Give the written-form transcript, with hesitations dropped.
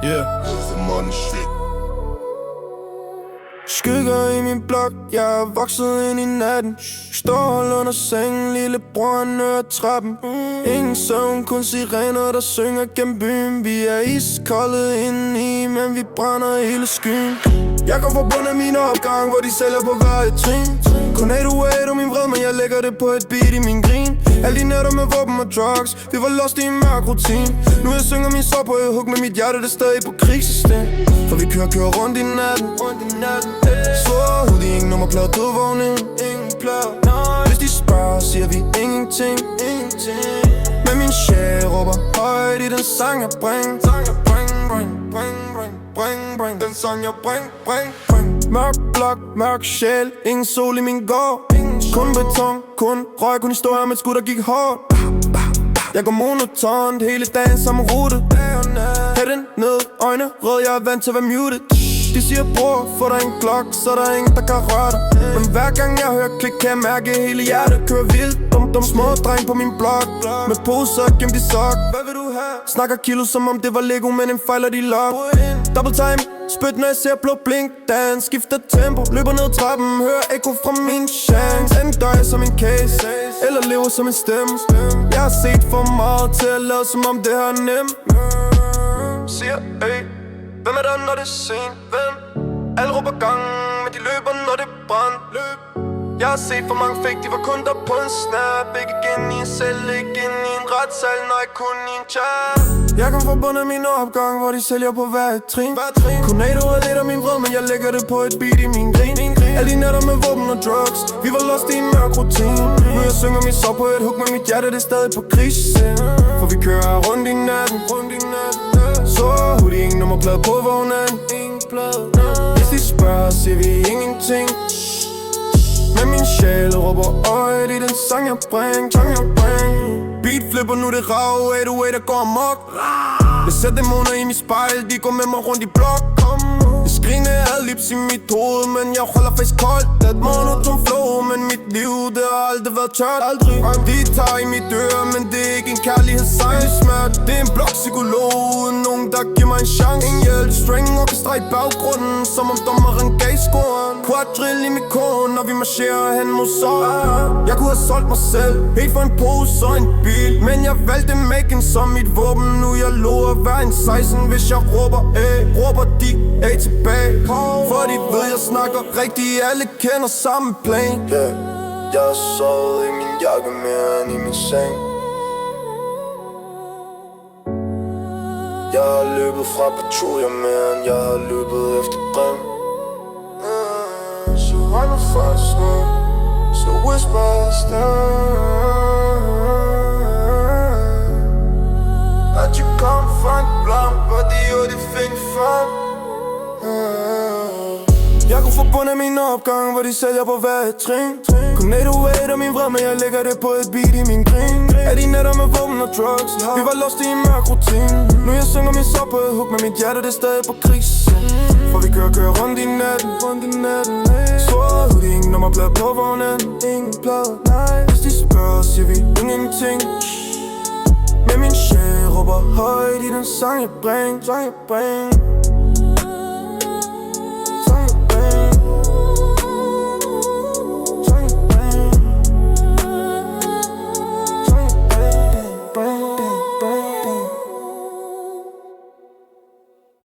Yeah, the money shit. Skygger i min blok, jeg er vokset ind i natten. Står under sengen, lillebroren nører trappen. Ingen søvn, kun sirener, der synger gennem byen. Vi er iskolde indeni, men vi brænder hele skyen. Jeg kom fra bunden af min opgang, hvor de sælger på hver et trin. Kun 808 min vred, men jeg lægger det på et beat i min grin. Alle de nætter med våben og drugs, vi var lost i en mørk rutin. Nu jeg synger min sorg på et hug, med mit hjerte, det er stadig på krigssystem. For vi kører rundt i natten. Svår hoodie, ingen nummerplade, dødvågning. Hvis de spørger, siger vi ingenting. Men min sjæl råber højt i den sang jeg bring. Den sang jeg bring. Mørk blok, mørk sjæl, ingen sol i min gård. Kun beton, kun røg, kun historier med et skud der gik hårdt. Jeg går monotont hele dagen samme rute. Hætten ned, øjne rød, jeg er vant til at være muted. De siger bror, få dig en Glock, så der er ingen der kan røre dig. Men hver gang jeg hører klik, kan jeg mærke hele hjertet kører vildt. Dum små dreng på min blok, med poser gemt i sok. Hvad vil du have? Snakker kilo som om det var Lego, men en fejl de lok. Double time, spyt når jeg ser blå blink. Dan skifter tempo, løber ned trappen, hører ekko fra min chance. Enten dør jeg som en case, eller lever som en stemme. Jeg har set for meget til at lade som om det her er nemt. Siger hvem er der, når det er sent? Hvem? Alle råber gang, men de løber, når det er brand. Jeg har set for mange fake, de var kun der på en snap. Ikke igen i en celle, ikke ind i en retssal, nej, kun i en chat. Jeg kom fra bunden af min opgang, hvor de sælger på hver et trin. Kun 808 af min vred, men jeg lægger det på et beat i min grin. Alle de nætter med våben og drugs, vi var lost i en mørk rutin. Nu jeg synger min sorg på et hug, med mit hjerte, det er stadig på krigsscene. For vi kører rundt i natten. Så hoodie, ingen nummerplade på vognen. Hvis de spørger, siger vi ingenting. Men min sjæl råber øjet i den sang jeg bring. Beat flipper, nu det rav, 808 der går amok. Jeg ser dæmoner i mit spejl, de går med mig rundt i blok. Jeg skriner ad lips i mit hoved, men jeg holder face koldt. Det er et monoton flow, men mit liv, det har aldrig været tørt. De tager i mit øre, men det er ikke en kærlighedssang. Det smert, det er en blokpsykolog, uden nogen der giver mig en chance. En hjælp, string, orkestra i baggrunden, som om dommeren gav scoren. Quadrill i mit korn, når vi marcherer hen mod sol. Jeg kunne have solgt mig selv, helt for en pose og en bil. Men jeg valgte Mac'en som mit våben, nu jeg lover hver en 16. Hvis jeg råber råber de tilbage. For de ved jeg snakker rigtigt, alle kender samme plan. Jeg har sovet i min jakke mere end i min seng. Jeg har løbet fra patruljer mere end jeg har løbet efter drøm. Så hold mig fast nu, så whispers down. At you come from blanc, but de jo de fik frem. Jeg går fra bunden af min opgang, hvor de sælger på hver et trin. Kun 808 af min vred, men jeg lægger det på et beat i min grin. Er de nætter med våben og drugs, vi var lost i en mørk rutin. Nu jeg synger min sorg på et hug, med mit hjerte, det er stadig på krigsscene. For vi kører rundt i natten. Svår hoodie, ingen nummerplade på vognen. Hvis de spørger, siger vi ingenting. Men min sjæl råber højt i den sang jeg bring.